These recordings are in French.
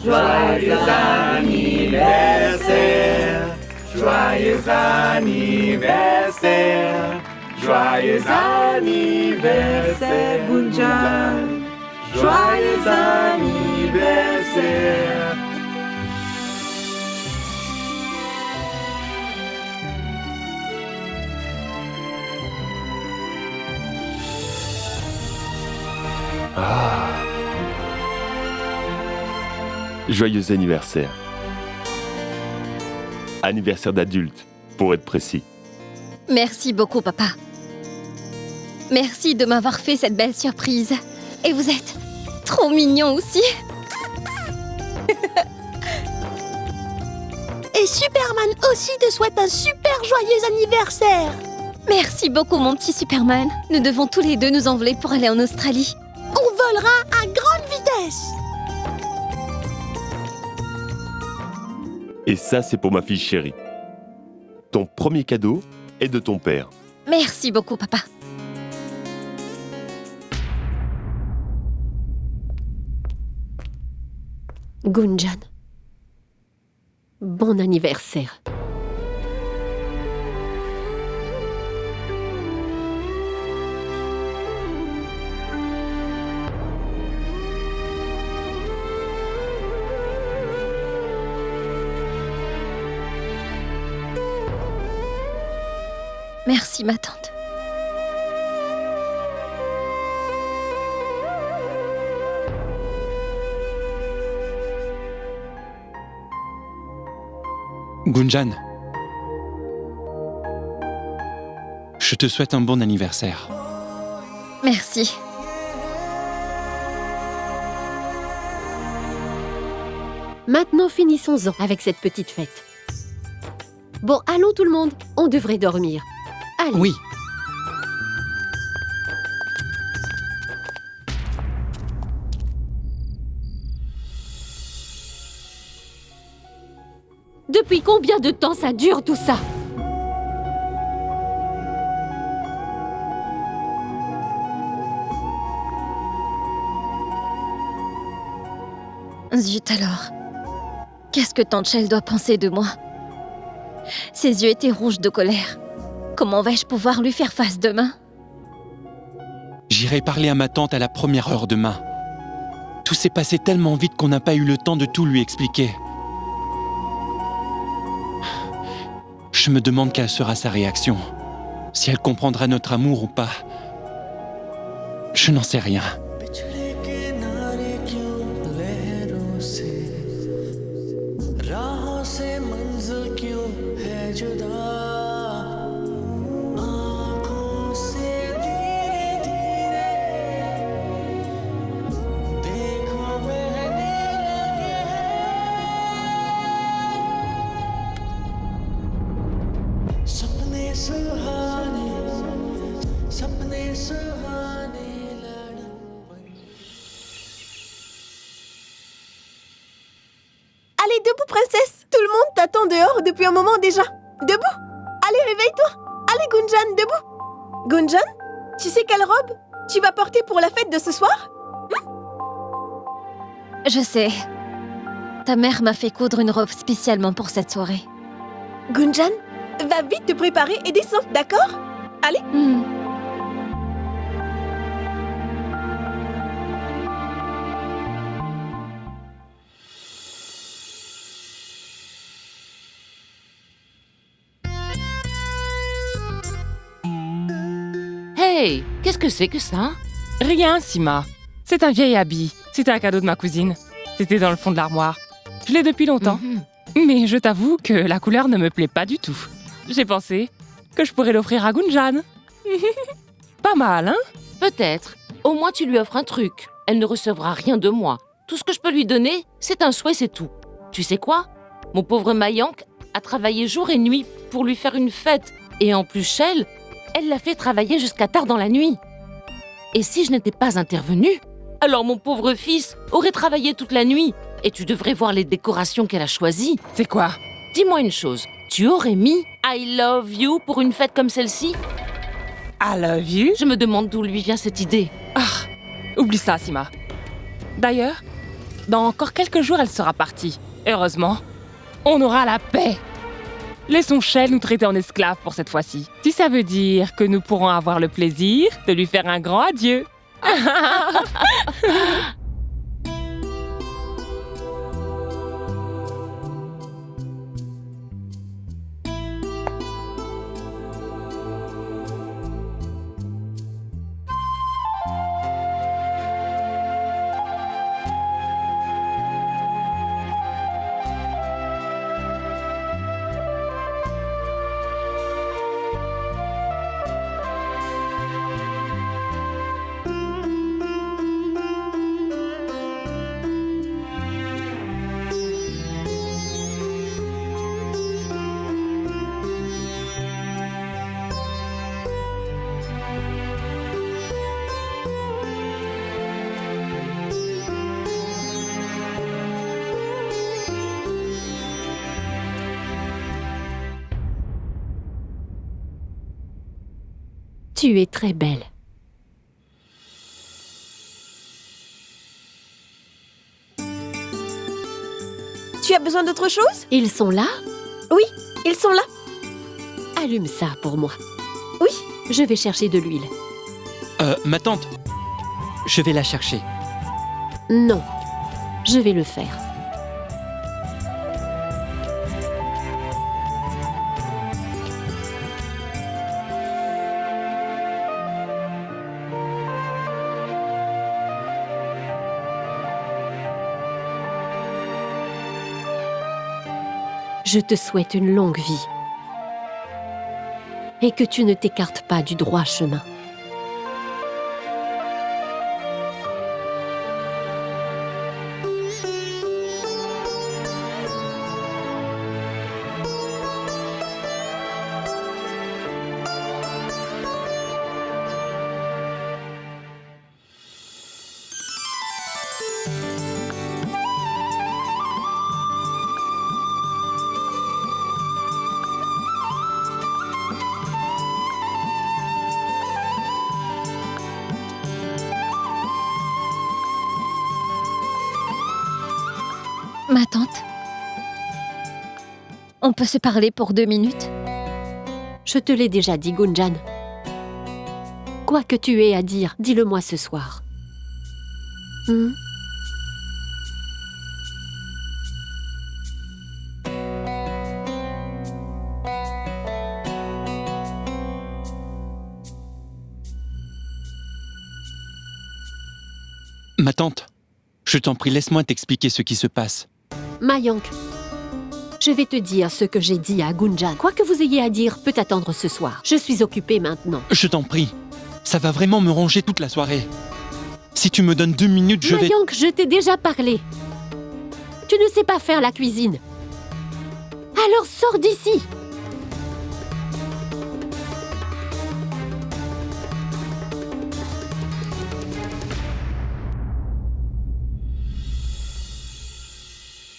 Joyeux anniversaire, joyeux anniversaire, joyeux anniversaire, Gunjan, joyeux anniversaire. Joyeux anniversaire. Anniversaire d'adulte, pour être précis. Merci beaucoup, papa. Merci de m'avoir fait cette belle surprise. Et vous êtes trop mignon aussi. Et Superman aussi te souhaite un super joyeux anniversaire. Merci beaucoup, mon petit Superman. Nous devons tous les deux nous envoler pour aller en Australie. On volera à grande vitesse. Et ça, c'est pour ma fille chérie. Ton premier cadeau est de ton père. Merci beaucoup, papa. Gunjan, bon anniversaire. Merci, ma tante. Gunjan, je te souhaite un bon anniversaire. Merci. Maintenant, finissons-en avec cette petite fête. Bon, allons tout le monde, on devrait dormir. Allez. Oui. Depuis combien de temps ça dure tout ça? Zut alors. Qu'est-ce que tante Shell doit penser de moi? Ses yeux étaient rouges de colère. Comment vais-je pouvoir lui faire face demain? J'irai parler à ma tante à la première heure demain. Tout s'est passé tellement vite qu'on n'a pas eu le temps de tout lui expliquer. Je me demande quelle sera sa réaction. Si elle comprendra notre amour ou pas. Je n'en sais rien. Allez, debout, princesse. Tout le monde t'attend dehors depuis un moment déjà. Debout. Allez, réveille-toi. Allez, Gunjan, debout. Gunjan, tu sais quelle robe tu vas porter pour la fête de ce soir? Je sais. Ta mère m'a fait coudre une robe spécialement pour cette soirée. Gunjan, va vite te préparer et descends, d'accord? Allez. Hey, qu'est-ce que c'est que ça? Rien, Sima. C'est un vieil habit. C'était un cadeau de ma cousine. C'était dans le fond de l'armoire. Je l'ai depuis longtemps. Mais je t'avoue que la couleur ne me plaît pas du tout. J'ai pensé que je pourrais l'offrir à Gunjan. Pas mal, hein? Peut-être. Au moins, tu lui offres un truc. Elle ne recevra rien de moi. Tout ce que je peux lui donner, c'est un souhait, c'est tout. Tu sais quoi? Mon pauvre Mayank a travaillé jour et nuit pour lui faire une fête. Et en plus, Shell, elle l'a fait travailler jusqu'à tard dans la nuit. Et si je n'étais pas intervenue, alors mon pauvre fils aurait travaillé toute la nuit. Et tu devrais voir les décorations qu'elle a choisies. C'est quoi? Dis-moi une chose, tu aurais mis « I love you » pour une fête comme celle-ci? I love you? Je me demande d'où lui vient cette idée. Ah, oublie ça, Sima. D'ailleurs, Dans encore quelques jours, elle sera partie. Heureusement, on aura la paix. Laissons Shell nous traiter en esclaves pour cette fois-ci. Si ça veut dire que nous pourrons avoir le plaisir de lui faire un grand adieu. Tu es très belle. Tu as besoin d'autre chose? Ils sont là? Oui, ils sont là. Allume ça pour moi. Oui. Je vais chercher de l'huile. Ma tante, je vais la chercher. Non, je vais le faire. Je te souhaite une longue vie et que tu ne t'écartes pas du droit chemin. Ma tante, on peut se parler pour 2 minutes? Je te l'ai déjà dit, Gunjan. Quoi que tu aies à dire, dis-le-moi ce soir. Ma tante, je t'en prie, laisse-moi t'expliquer ce qui se passe. Mayank, je vais te dire ce que j'ai dit à Gunjan. Quoi que vous ayez à dire peut attendre ce soir. Je suis occupée maintenant. Je t'en prie, ça va vraiment me ranger toute la soirée. Si tu me donnes 2 minutes, je vais... Mayank, je t'ai déjà parlé. Tu ne sais pas faire la cuisine. Alors sors d'ici.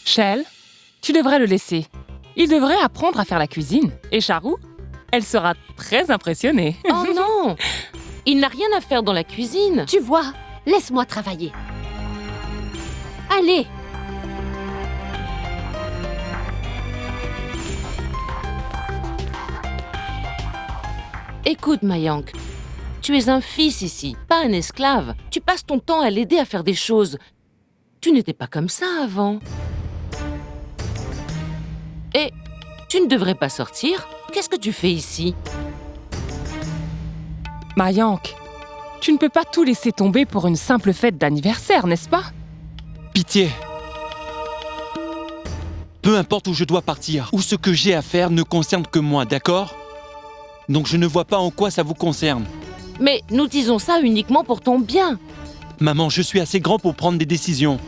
Shell, tu devrais le laisser. Il devrait apprendre à faire la cuisine. Et Charou, elle sera très impressionnée. Oh non! Il n'a rien à faire dans la cuisine. Tu vois, laisse-moi travailler. Allez. Écoute, Mayank, tu es un fils ici, pas un esclave. Tu passes ton temps à l'aider à faire des choses. Tu n'étais pas comme ça avant. Et tu ne devrais pas sortir. Qu'est-ce que tu fais ici? Mayank, tu ne peux pas tout laisser tomber pour une simple fête d'anniversaire, n'est-ce pas? Pitié. Peu importe où je dois partir, ou ce que j'ai à faire ne concerne que moi, d'accord? Donc je ne vois pas en quoi ça vous concerne. Mais nous disons ça uniquement pour ton bien. Maman, je suis assez grand pour prendre des décisions.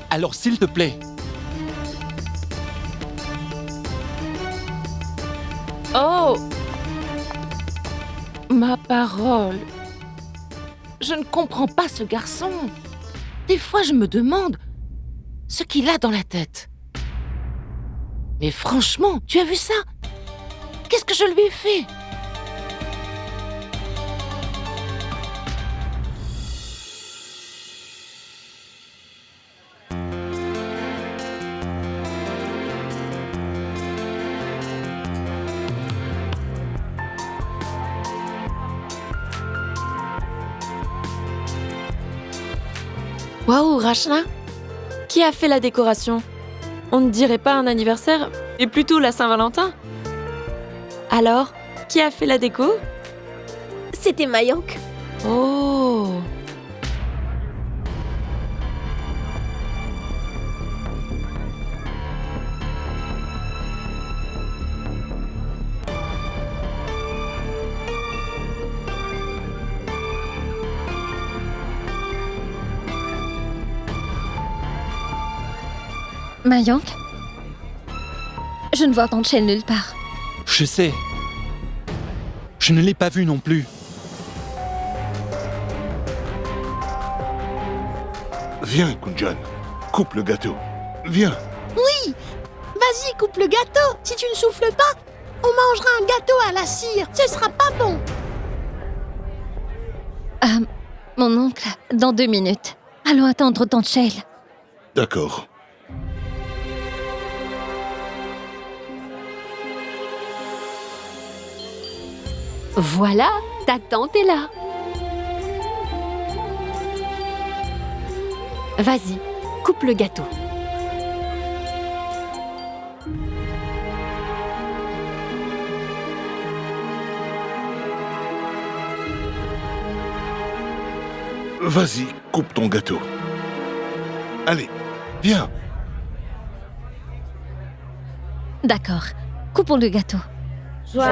Alors s'il te plaît. Oh! Ma parole. Je ne comprends pas ce garçon. Des fois, je me demande ce qu'il a dans la tête. Mais franchement, tu as vu ça? Qu'est-ce que je lui ai fait? Waouh, Rachna! Qui a fait la décoration? On ne dirait pas un anniversaire, mais plutôt la Saint-Valentin. Alors, qui a fait la déco? C'était Mayank. Oh! Mayank? Je ne vois Tante Shell nulle part. Je sais. Je ne l'ai pas vu non plus. Viens, Gunjan. Coupe le gâteau. Viens. Vas-y, coupe le gâteau. Si tu ne souffles pas, on mangera un gâteau à la cire. Ce sera pas bon. Mon oncle, dans 2 minutes. Allons attendre Tante Shell. D'accord. Voilà, ta tante est là. Vas-y, coupe le gâteau. Vas-y, coupe ton gâteau. Allez, viens. D'accord, coupons le gâteau. Joyeux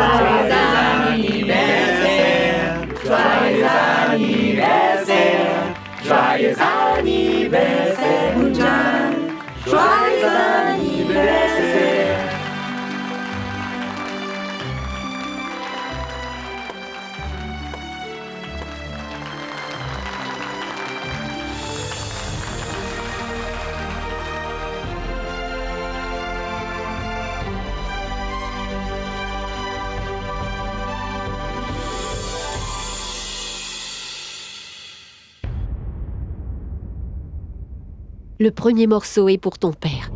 anniversaire, joyeux anniversaire, joyeux anniversaire, Gunjan, joyeux anniversaire. Le premier morceau est pour ton père.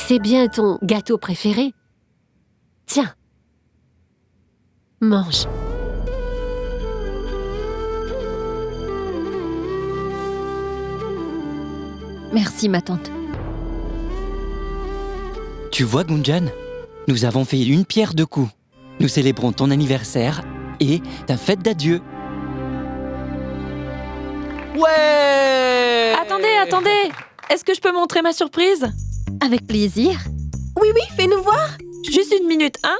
C'est bien ton gâteau préféré. Tiens, mange. Merci, ma tante. Tu vois, Gunjan, nous avons fait une pierre deux coups. Nous célébrons ton anniversaire et ta fête d'adieu. Ouais! Attendez! Est-ce que je peux montrer ma surprise? Avec plaisir. Oui, fais-nous voir. Juste une minute, hein?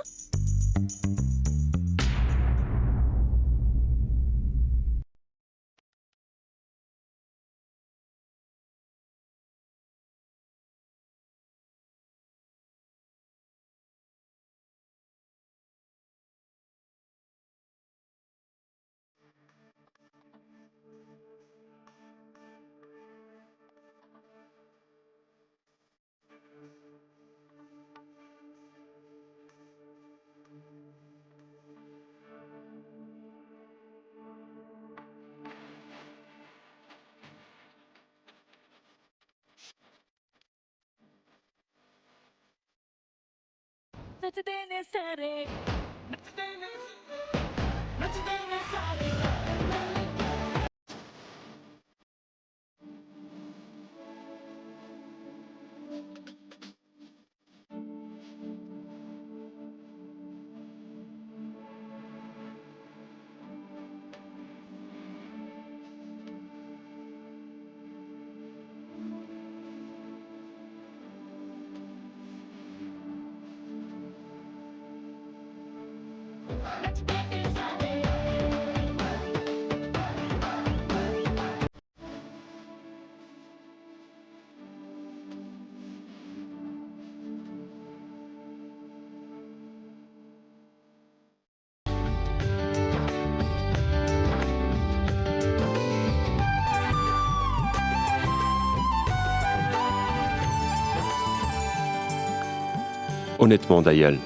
Honnêtement, Dayal,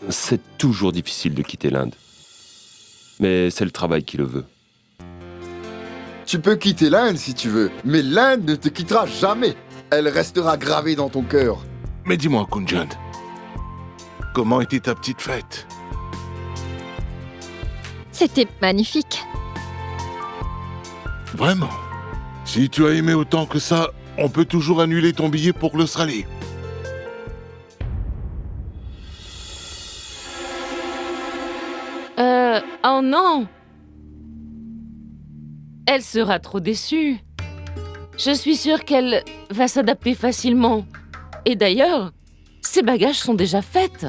c'est toujours difficile de quitter l'Inde. Mais c'est le travail qui le veut. Tu peux quitter l'Inde si tu veux, mais l'Inde ne te quittera jamais. Elle restera gravée dans ton cœur. Mais dis-moi, Gunjan, comment était ta petite fête? C'était magnifique. Vraiment? Si tu as aimé autant que ça, on peut toujours annuler ton billet pour l'Australie. Oh non! Elle sera trop déçue. Je suis sûre qu'elle va s'adapter facilement. Et d'ailleurs, ses bagages sont déjà faits.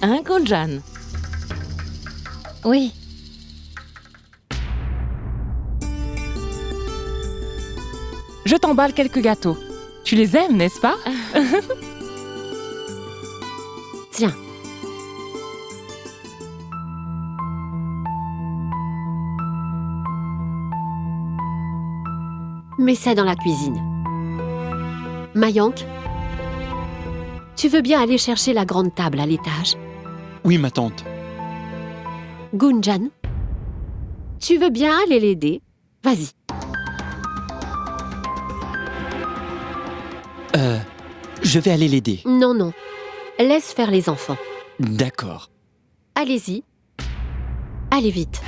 Hein, Gunjan? Oui. Je t'emballe quelques gâteaux. Tu les aimes, n'est-ce pas? Tiens. Mets ça dans la cuisine. Mayank, tu veux bien aller chercher la grande table à l'étage? Oui, ma tante. Gunjan, tu veux bien aller l'aider? Vas-y. Je vais aller l'aider. Non, non. Laisse faire les enfants. D'accord. Allez-y. Allez vite.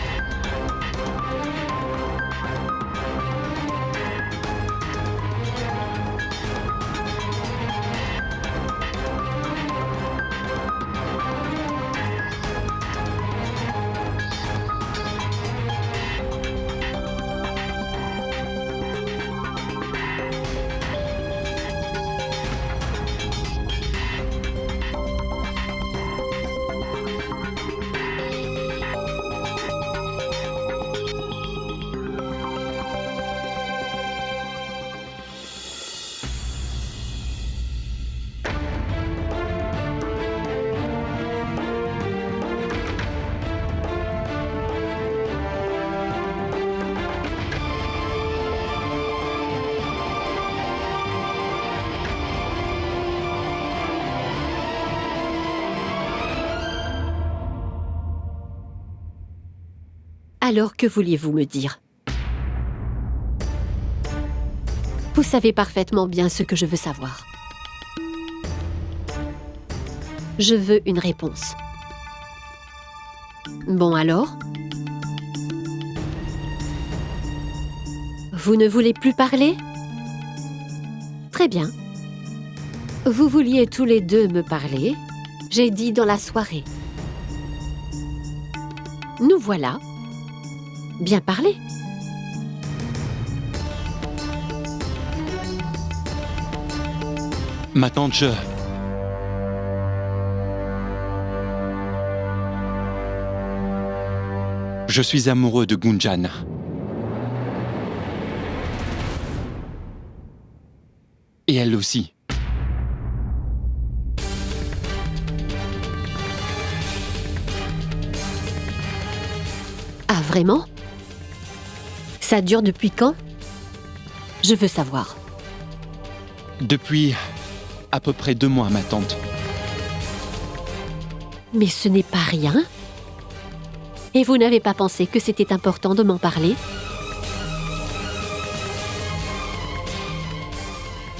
Alors, que vouliez-vous me dire? Vous savez parfaitement bien ce que je veux savoir. Je veux une réponse. Bon alors? Vous ne voulez plus parler? Très bien. Vous vouliez tous les deux me parler. J'ai dit dans la soirée. Nous voilà. Bien parlé. Ma tante, je suis amoureux de Gunjan. Et elle aussi. Ah, vraiment? Ça dure depuis quand? Je veux savoir. Depuis à peu près 2 mois, ma tante. Mais ce n'est pas rien. Et vous n'avez pas pensé que c'était important de m'en parler?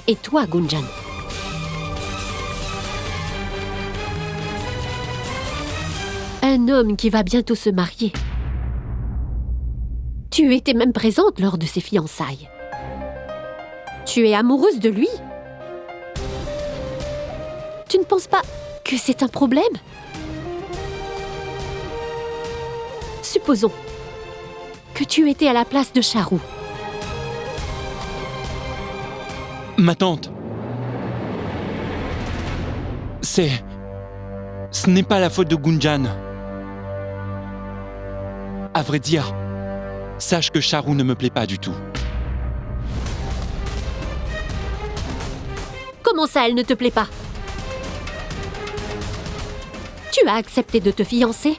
Et toi, Gunjan? Un homme qui va bientôt se marier. Tu étais même présente lors de ses fiançailles. Tu es amoureuse de lui? Tu ne penses pas que c'est un problème? Supposons que tu étais à la place de Charu. Ma tante. Ce n'est pas la faute de Gunjan. À vrai dire, sache que Charu ne me plaît pas du tout. Comment ça, elle ne te plaît pas? Tu as accepté de te fiancer?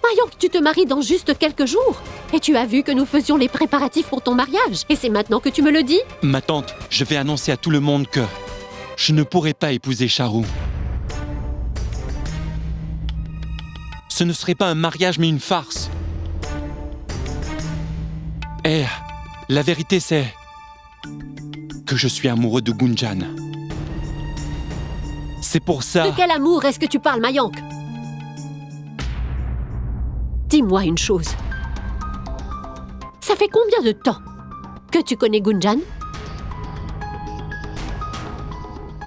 Mayank, tu te maries dans juste quelques jours. Et tu as vu que nous faisions les préparatifs pour ton mariage. Et c'est maintenant que tu me le dis? Ma tante, je vais annoncer à tout le monde que Je ne pourrai pas épouser Charu. Ce ne serait pas un mariage mais une farce. Eh, la vérité c'est que je suis amoureux de Gunjan. C'est pour ça... De quel amour est-ce que tu parles, Mayank? Dis-moi une chose. Ça fait combien de temps que tu connais Gunjan?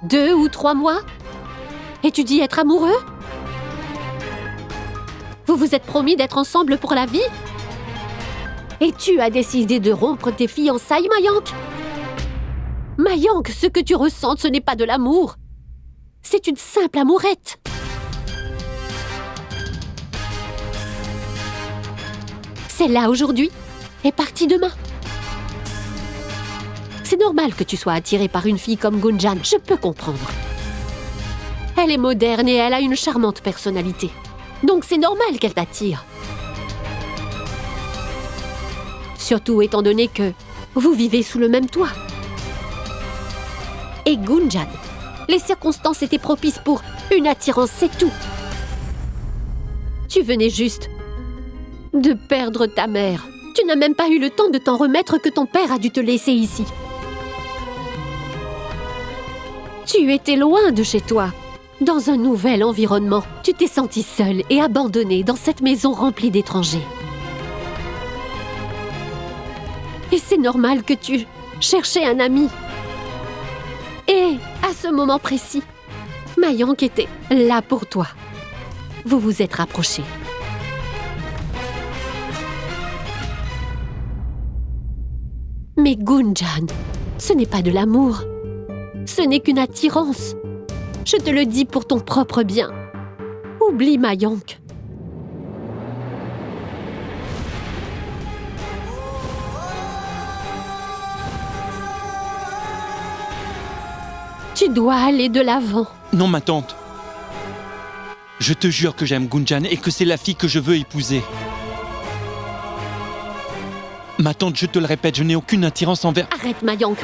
2 ou 3 mois? Et tu dis être amoureux? Vous vous êtes promis d'être ensemble pour la vie? Et tu as décidé de rompre tes fiançailles, Mayank? Mayank, ce que tu ressens, ce n'est pas de l'amour. C'est une simple amourette. C'est là aujourd'hui et partie demain. C'est normal que tu sois attiré par une fille comme Gunjan, je peux comprendre. Elle est moderne et elle a une charmante personnalité. Donc c'est normal qu'elle t'attire. Surtout étant donné que vous vivez sous le même toit. Et Gunjan, les circonstances étaient propices pour une attirance, c'est tout. Tu venais juste de perdre ta mère. Tu n'as même pas eu le temps de t'en remettre que ton père a dû te laisser ici. Tu étais loin de chez toi, dans un nouvel environnement. Tu t'es sentie seule et abandonnée dans cette maison remplie d'étrangers. Et c'est normal que tu cherchais un ami. Et à ce moment précis, Mayank était là pour toi. Vous vous êtes rapprochés. Mais Gunjan, ce n'est pas de l'amour. Ce n'est qu'une attirance. Je te le dis pour ton propre bien. Oublie Mayank. Tu dois aller de l'avant. Non, ma tante. Je te jure que j'aime Gunjan et que c'est la fille que je veux épouser. Ma tante, je te le répète, je n'ai aucune attirance envers... Arrête, Mayank.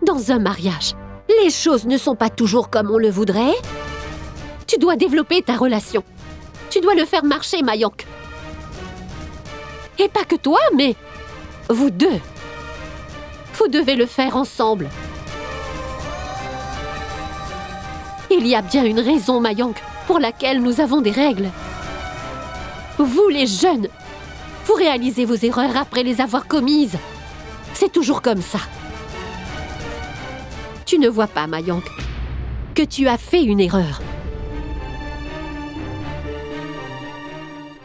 Dans un mariage, les choses ne sont pas toujours comme on le voudrait. Tu dois développer ta relation. Tu dois le faire marcher, Mayank. Et pas que toi, mais vous deux. Vous devez le faire ensemble. Il y a bien une raison, Mayank, pour laquelle nous avons des règles. Vous, les jeunes, vous réalisez vos erreurs après les avoir commises. C'est toujours comme ça. Tu ne vois pas, Mayank, que tu as fait une erreur.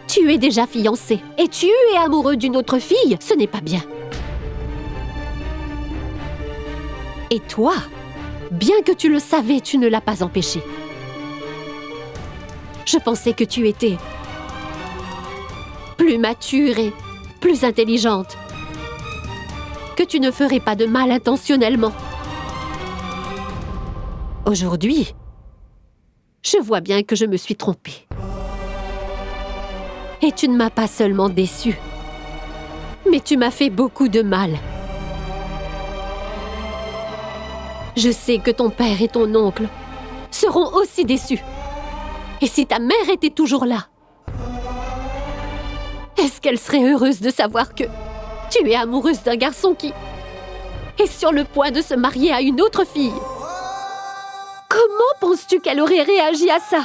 Tu es déjà fiancé et tu es amoureux d'une autre fille, ce n'est pas bien. Et toi, bien que tu le savais, tu ne l'as pas empêché. Je pensais que tu étais plus mature et plus intelligente, que tu ne ferais pas de mal intentionnellement. Aujourd'hui, je vois bien que je me suis trompée. Et tu ne m'as pas seulement déçue, mais tu m'as fait beaucoup de mal. Je sais que ton père et ton oncle seront aussi déçus. Et si ta mère était toujours là, est-ce qu'elle serait heureuse de savoir que tu es amoureuse d'un garçon qui est sur le point de se marier à une autre fille? Comment penses-tu qu'elle aurait réagi à ça?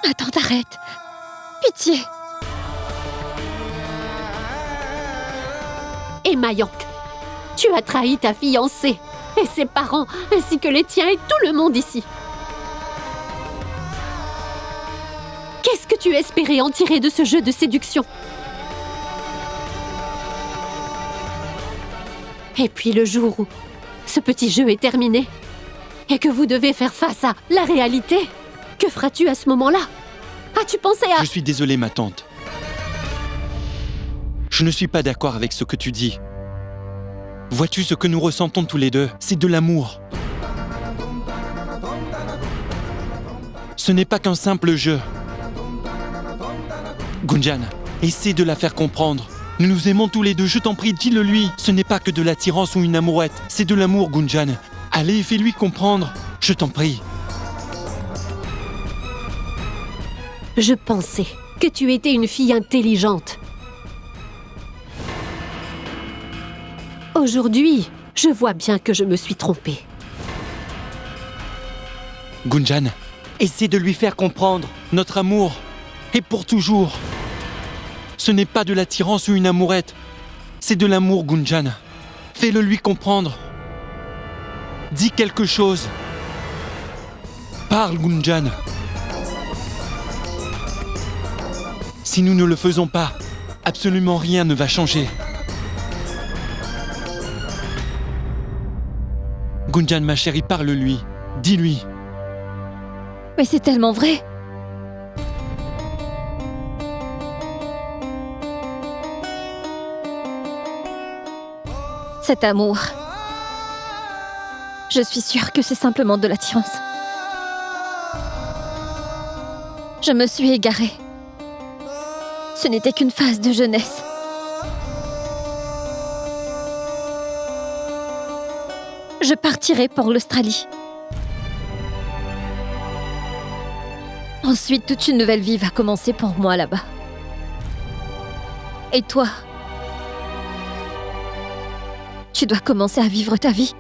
Attends, arrête. Pitié. Et Mayank, tu as trahi ta fiancée et ses parents, ainsi que les tiens et tout le monde ici. Qu'est-ce que tu espérais en tirer de ce jeu de séduction? Et puis le jour où ce petit jeu est terminé et que vous devez faire face à la réalité, que feras-tu à ce moment-là? As-tu pensé à... Je suis désolé, ma tante. Je ne suis pas d'accord avec ce que tu dis. Vois-tu ce que nous ressentons tous les deux? C'est de l'amour. Ce n'est pas qu'un simple jeu. Gunjan, essaie de la faire comprendre. Nous nous aimons tous les deux, je t'en prie, dis-le lui. Ce n'est pas que de l'attirance ou une amourette, c'est de l'amour, Gunjan. Allez, fais-lui comprendre, je t'en prie. Je pensais que tu étais une fille intelligente. Aujourd'hui, je vois bien que je me suis trompée. Gunjan, essaie de lui faire comprendre notre amour est pour toujours. Ce n'est pas de l'attirance ou une amourette, c'est de l'amour, Gunjan. Fais-le lui comprendre. Dis quelque chose. Parle, Gunjan. Si nous ne le faisons pas, absolument rien ne va changer. Gunjan, ma chérie, parle-lui. Dis-lui. Mais c'est tellement vrai. Cet amour, je suis sûre que c'est simplement de l'attirance. Je me suis égarée. Ce n'était qu'une phase de jeunesse. Je partirai pour l'Australie. Ensuite, toute une nouvelle vie va commencer pour moi là-bas. Et toi, tu dois commencer à vivre ta vie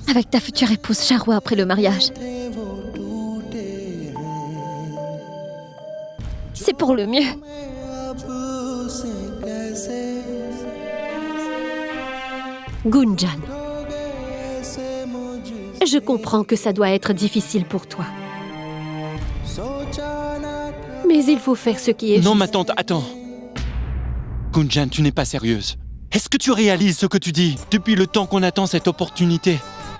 avec ta future épouse Charwa après le mariage. C'est pour le mieux. Gunjan, je comprends que ça doit être difficile pour toi. Mais il faut faire ce qui est Non, juste. ma tante, attends. Gunjan, tu n'es pas sérieuse. Est-ce que tu réalises ce que tu dis? Depuis le temps qu'on attend cette opportunité,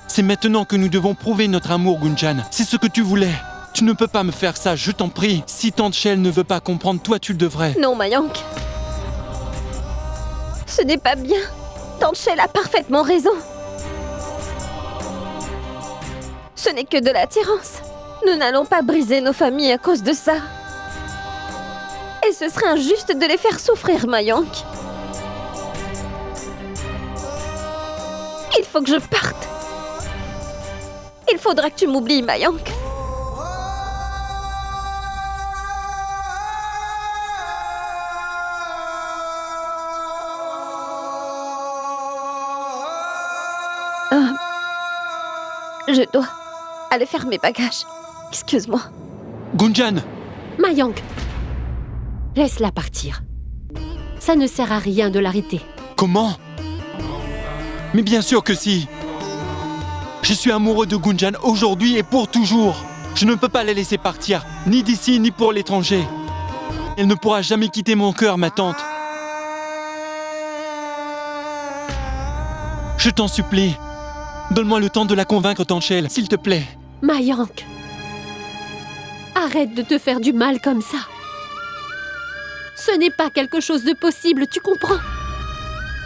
c'est maintenant que nous devons prouver notre amour, Gunjan. C'est ce que tu voulais. Tu ne peux pas me faire ça, je t'en prie. Si Tante Shell ne veut pas comprendre, toi tu le devrais. Non, Mayank. Ce n'est pas bien. Tante Shell a parfaitement raison. Ce n'est que de l'attirance. Nous n'allons pas briser nos familles à cause de ça. Et ce serait injuste de les faire souffrir, Mayank. Il faut que je parte. Il faudra que tu m'oublies, Mayank. Je dois aller faire mes bagages. Excuse-moi. Gunjan! Mayank, laisse-la partir. Ça ne sert à rien de l'arrêter. Comment? Mais bien sûr que si. Je suis amoureux de Gunjan aujourd'hui et pour toujours. Je ne peux pas la laisser partir, ni d'ici ni pour l'étranger. Elle ne pourra jamais quitter mon cœur, ma tante. Je t'en supplie. Donne-moi le temps de la convaincre, Tante Shell, s'il te plaît. Mayank, arrête de te faire du mal comme ça. Ce n'est pas quelque chose de possible, tu comprends?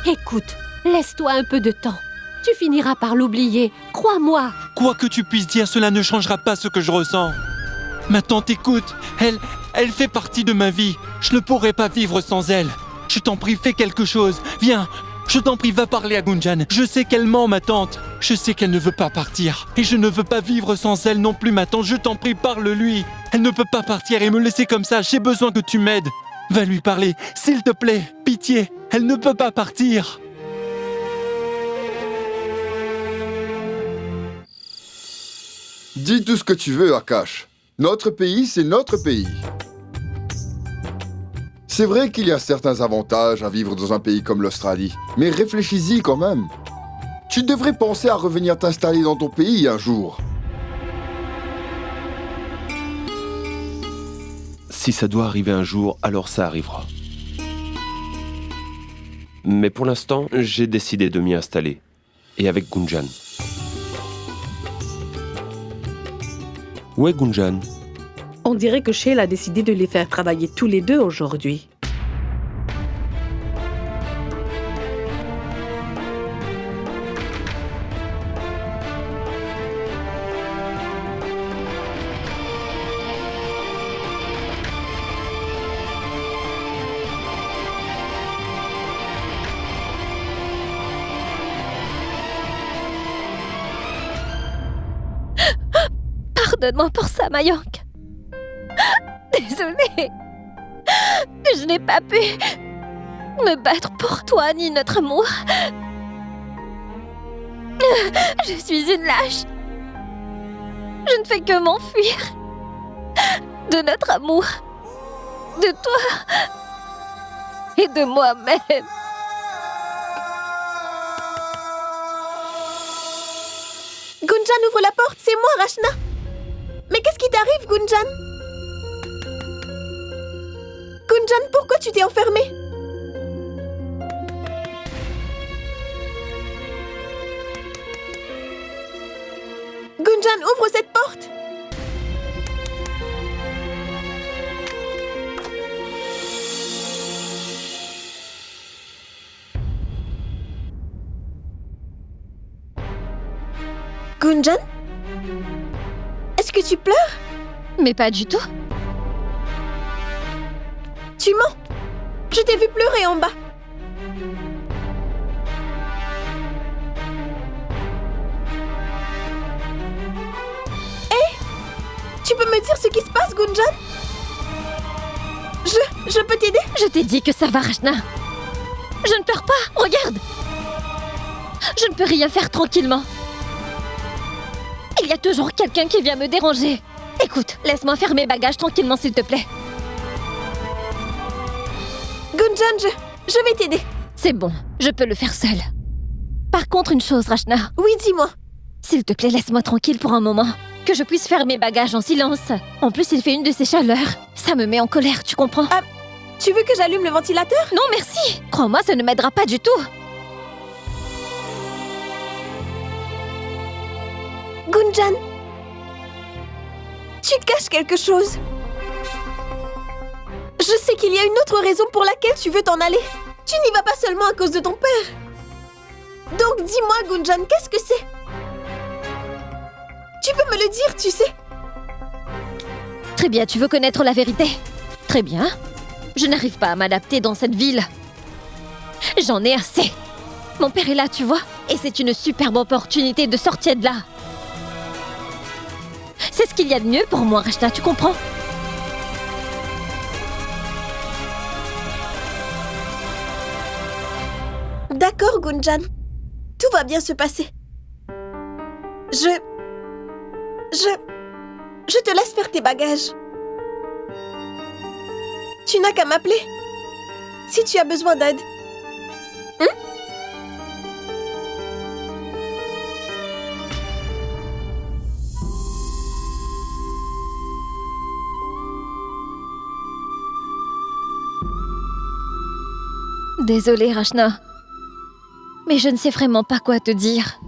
Écoute, laisse-toi un peu de temps. Tu finiras par l'oublier, crois-moi. Quoi que tu puisses dire, cela ne changera pas ce que je ressens. Ma tante, écoute, elle fait partie de ma vie. Je ne pourrais pas vivre sans elle. Je t'en prie, fais quelque chose. Viens, je t'en prie, va parler à Gunjan. Je sais qu'elle ment, ma tante. Je sais qu'elle ne veut pas partir. Et je ne veux pas vivre sans elle non plus, ma tante. Je t'en prie, parle-lui. Elle ne peut pas partir et me laisser comme ça. J'ai besoin que tu m'aides. Va lui parler, s'il te plaît. Pitié, elle ne peut pas partir. Dis tout ce que tu veux, Akash. Notre pays, c'est notre pays. C'est vrai qu'il y a certains avantages à vivre dans un pays comme l'Australie, mais réfléchis-y quand même. Tu devrais penser à revenir t'installer dans ton pays un jour. Si ça doit arriver un jour, alors ça arrivera. Mais pour l'instant, j'ai décidé de m'y installer. Et avec Gunjan. Où est Gunjan? On dirait que Shell a décidé de les faire travailler tous les deux aujourd'hui. Pardonne-moi pour ça, Mayank. Désolée. Je n'ai pas pu me battre pour toi ni notre amour. Je suis une lâche. Je ne fais que m'enfuir de notre amour, de toi et de moi-même. Gunjan, ouvre la porte, c'est moi, Rachna. Mais qu'est-ce qui t'arrive, Gunjan? Gunjan, pourquoi tu t'es enfermée? Gunjan, ouvre cette porte! Gunjan? Est-ce que tu pleures? Mais pas du tout. Tu mens! Je t'ai vu pleurer en bas. Hé! Tu peux me dire ce qui se passe, Gunjan? Je peux t'aider? Je t'ai dit que ça va, Rachna. Je ne pleure pas, regarde. Je ne peux rien faire tranquillement. Il y a toujours quelqu'un qui vient me déranger. Écoute, laisse-moi faire mes bagages tranquillement, s'il te plaît. Gunjan, je vais t'aider. C'est bon, je peux le faire seule. Par contre, une chose, Rachna. Oui, dis-moi. S'il te plaît, laisse-moi tranquille pour un moment. Que je puisse faire mes bagages en silence. En plus, il fait une de ces chaleurs. Ça me met en colère, tu comprends? Ah, tu veux que j'allume le ventilateur? Non, merci. Crois-moi, ça ne m'aidera pas du tout. Gunjan, tu caches quelque chose. Je sais qu'il y a une autre raison pour laquelle tu veux t'en aller. Tu n'y vas pas seulement à cause de ton père. Donc dis-moi, Gunjan, qu'est-ce que c'est? Tu peux me le dire, tu sais. Très bien, tu veux connaître la vérité? Très bien. Je n'arrive pas à m'adapter dans cette ville. J'en ai assez. Mon père est là, tu vois. Et c'est une superbe opportunité de sortir de là. C'est ce qu'il y a de mieux pour moi, Rachna, tu comprends? D'accord, Gunjan. Tout va bien se passer. Je te laisse faire tes bagages. Tu n'as qu'à m'appeler si tu as besoin d'aide. Désolée, Rachna. Mais je ne sais vraiment pas quoi te dire.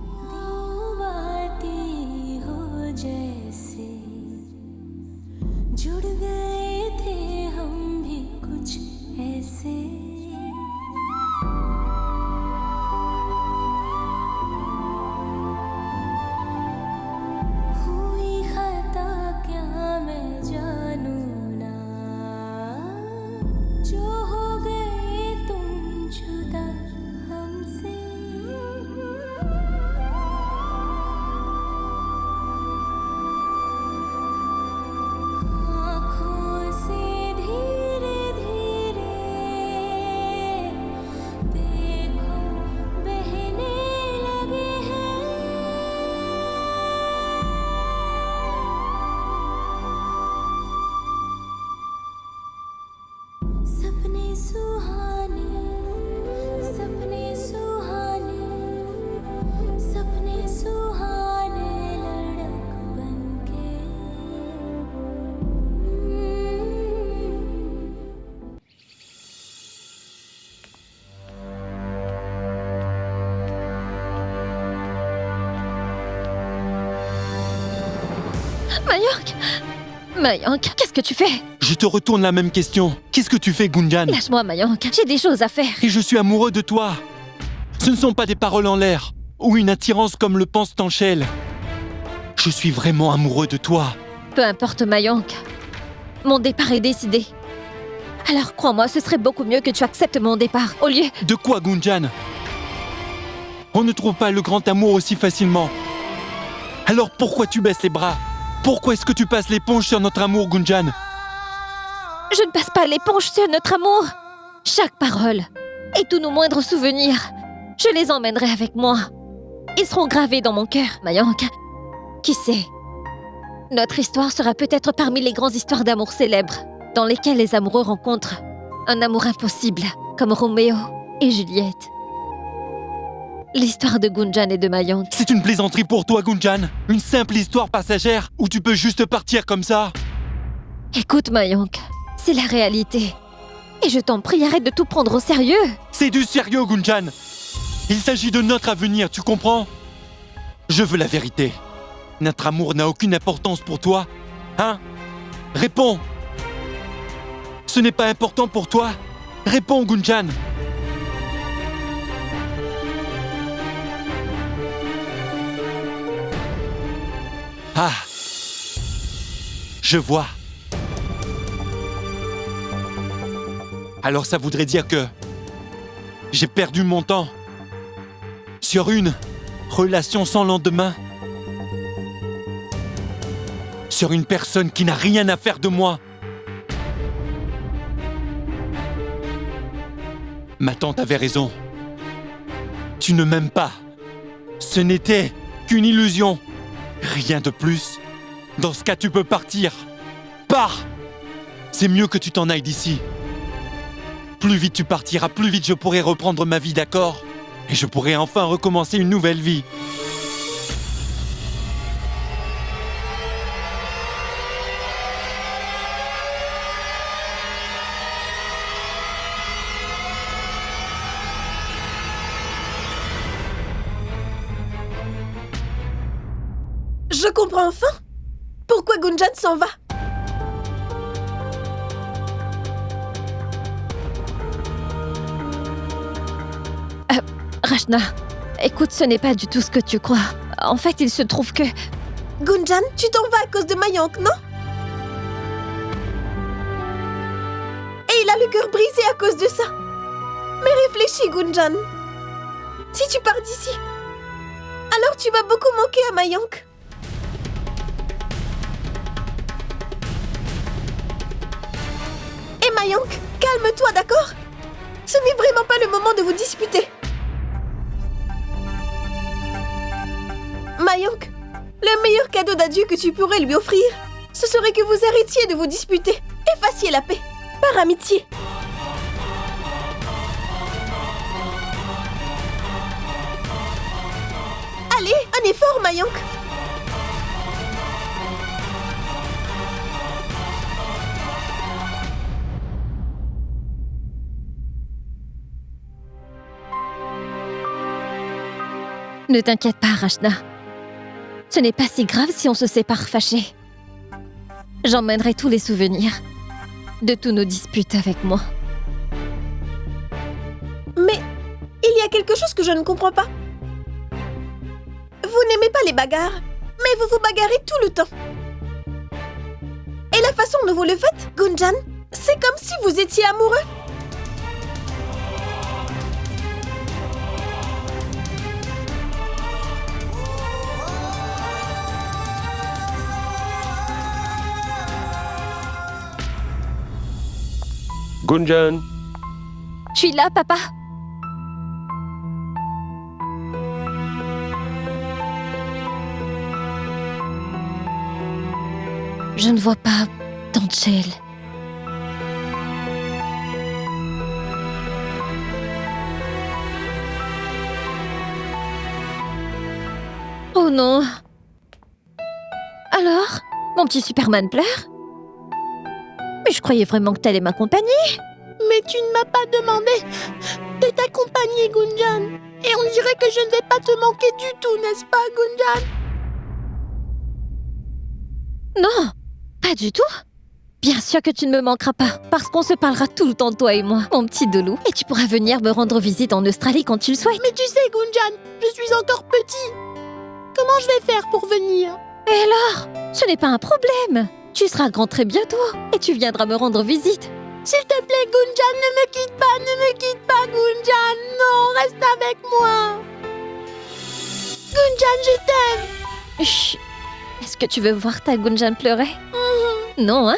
Mayank, qu'est-ce que tu fais? Je te retourne la même question. Qu'est-ce que tu fais, Gunjan? Lâche-moi, Mayank, j'ai des choses à faire. Et je suis amoureux de toi. Ce ne sont pas des paroles en l'air, ou une attirance comme le pense Tanchel. Je suis vraiment amoureux de toi. Peu importe, Mayank. Mon départ est décidé. Alors crois-moi, ce serait beaucoup mieux que tu acceptes mon départ, au lieu... De quoi, Gunjan? On ne trouve pas le grand amour aussi facilement. Alors pourquoi tu baisses les bras? Pourquoi est-ce que tu passes l'éponge sur notre amour, Gunjan? Je ne passe pas l'éponge sur notre amour. Chaque parole et tous nos moindres souvenirs, je les emmènerai avec moi. Ils seront gravés dans mon cœur, Mayank. Qui sait? Notre histoire sera peut-être parmi les grandes histoires d'amour célèbres, dans lesquelles les amoureux rencontrent un amour impossible, comme Roméo et Juliette. L'histoire de Gunjan et de Mayank. C'est une plaisanterie pour toi, Gunjan. Une simple histoire passagère où tu peux juste partir comme ça. Écoute, Mayank, c'est la réalité. Et je t'en prie, arrête de tout prendre au sérieux. C'est du sérieux, Gunjan. Il s'agit de notre avenir, tu comprends? Je veux la vérité. Notre amour n'a aucune importance pour toi, hein? Réponds. Ce n'est pas important pour toi? Réponds, Gunjan. Ah, je vois. Alors ça voudrait dire que j'ai perdu mon temps sur une relation sans lendemain, sur une personne qui n'a rien à faire de moi. Ma tante avait raison. Tu ne m'aimes pas. Ce n'était qu'une illusion. Rien de plus. Dans ce cas, tu peux partir. Pars! C'est mieux que tu t'en ailles d'ici. Plus vite tu partiras, plus vite je pourrai reprendre ma vie, d'accord? Et je pourrai enfin recommencer une nouvelle vie. Je comprends enfin pourquoi Gunjan s'en va. Rachna, écoute, ce n'est pas du tout ce que tu crois. En fait, il se trouve que... Gunjan, tu t'en vas à cause de Mayank, non? Et il a le cœur brisé à cause de ça. Mais réfléchis, Gunjan. Si tu pars d'ici, alors tu vas beaucoup manquer à Mayank. Et Mayank, calme-toi, d'accord? Ce n'est vraiment pas le moment de vous disputer. Mayank, le meilleur cadeau d'adieu que tu pourrais lui offrir, ce serait que vous arrêtiez de vous disputer et fassiez la paix, par amitié. Allez, un effort, Mayank. Ne t'inquiète pas, Rachna. Ce n'est pas si grave si on se sépare fâchés. J'emmènerai tous les souvenirs de tous nos disputes avec moi. Mais il y a quelque chose que je ne comprends pas. Vous n'aimez pas les bagarres, mais vous vous bagarrez tout le temps. Et la façon dont vous le faites, Gunjan, c'est comme si vous étiez amoureux. Gunjan, Je suis là, papa. Je ne vois pas Tante Shell. Oh non. Alors, mon petit Superman pleure? Mais je croyais vraiment que t'allais m'accompagner. Mais tu ne m'as pas demandé de t'accompagner, Gunjan. Et on dirait que je ne vais pas te manquer du tout, n'est-ce pas, Gunjan? Non, pas du tout. Bien sûr que tu ne me manqueras pas, parce qu'on se parlera tout le temps, toi et moi, mon petit Doulou. Et tu pourras venir me rendre visite en Australie quand tu le souhaites. Mais tu sais, Gunjan, je suis encore petit. Comment je vais faire pour venir? Et alors? Ce n'est pas un problème. Tu seras grand très bientôt et tu viendras me rendre visite. S'il te plaît, Gunjan, ne me quitte pas, ne me quitte pas, Gunjan. Non, reste avec moi. Gunjan, je t'aime. Chut. Est-ce que tu veux voir ta Gunjan pleurer? Non, hein?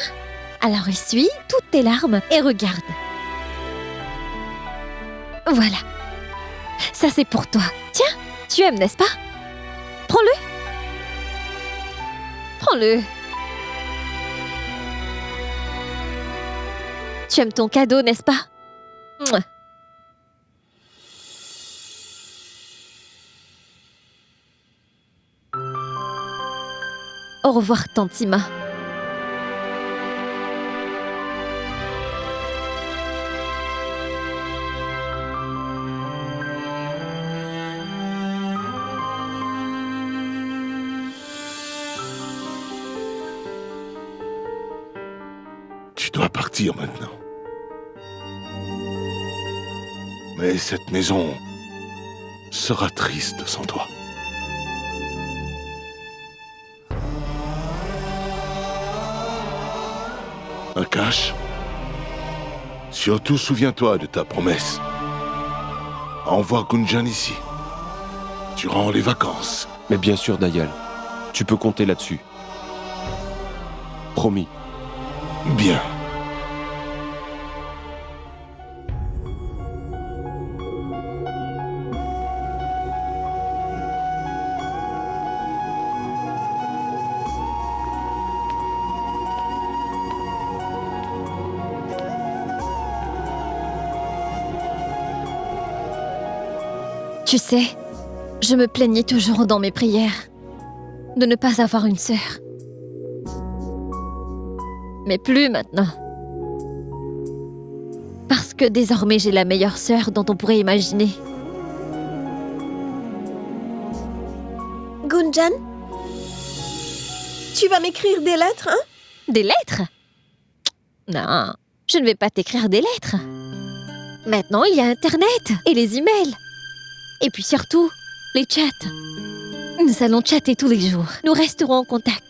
Alors essuie toutes tes larmes et regarde. Voilà. Ça, c'est pour toi. Tiens, tu aimes, n'est-ce pas? Prends-le. Prends-le. Tu aimes ton cadeau, n'est-ce pas? Mouah. Au revoir, Tantima. Tu dois partir maintenant. Mais cette maison sera triste sans toi. Akash, surtout souviens-toi de ta promesse. Envoie Gunjan ici, durant les vacances. Mais bien sûr, Dayal, tu peux compter là-dessus. Promis. Bien. Tu sais, je me plaignais toujours dans mes prières de ne pas avoir une sœur. Mais plus maintenant. Parce que désormais j'ai la meilleure sœur dont on pourrait imaginer. Gunjan, tu vas m'écrire des lettres, hein? Des lettres? Non, je ne vais pas t'écrire des lettres. Maintenant, il y a Internet et les emails. Et puis surtout, les chats. Nous allons chatter tous les jours. Nous resterons en contact.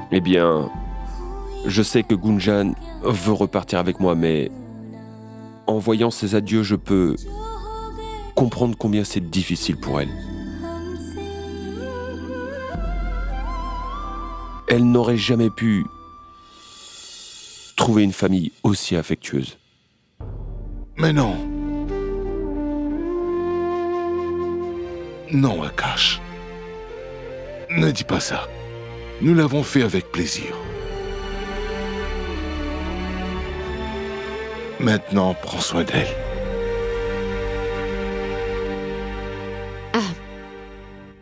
Eh bien, je sais que Gunjan veut repartir avec moi, mais en voyant ses adieux, je peux comprendre combien c'est difficile pour elle. Elle n'aurait jamais pu trouver une famille aussi affectueuse. Mais non. Non, Akash. Ne dis pas ça. Nous l'avons fait avec plaisir. Maintenant, prends soin d'elle. Ah,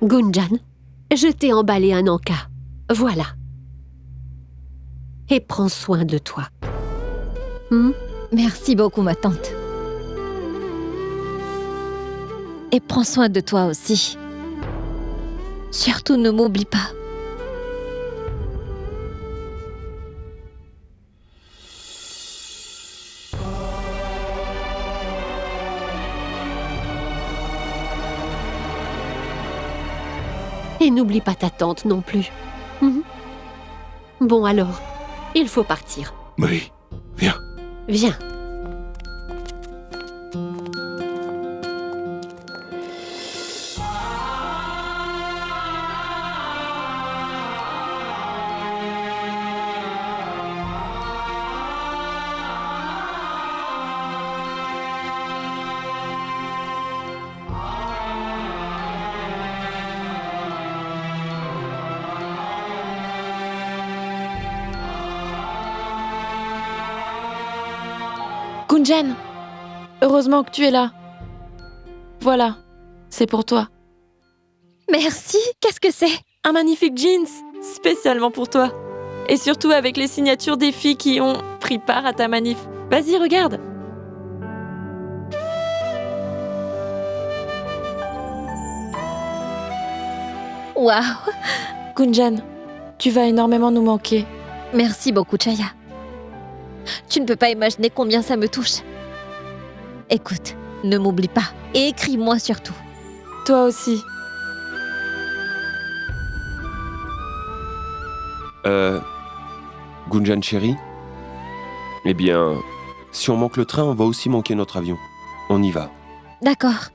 Gunjan, je t'ai emballé un encas. Voilà. Et prends soin de toi. Merci beaucoup, ma tante. Et prends soin de toi aussi. Surtout ne m'oublie pas. Et n'oublie pas ta tante non plus. Bon alors, il faut partir. Oui, viens. Viens. Gunjan, heureusement que tu es là. Voilà, c'est pour toi. Merci, qu'est-ce que c'est? Un magnifique jeans, spécialement pour toi. Et surtout avec les signatures des filles qui ont pris part à ta manif. Vas-y, regarde. Waouh! Gunjan, Tu vas énormément nous manquer. Merci beaucoup, Chaya. Tu ne peux pas imaginer combien ça me touche. Écoute, ne m'oublie pas. Et écris-moi surtout. Toi aussi. Gunjan chérie? Eh bien, si on manque le train, on va aussi manquer notre avion. On y va. D'accord.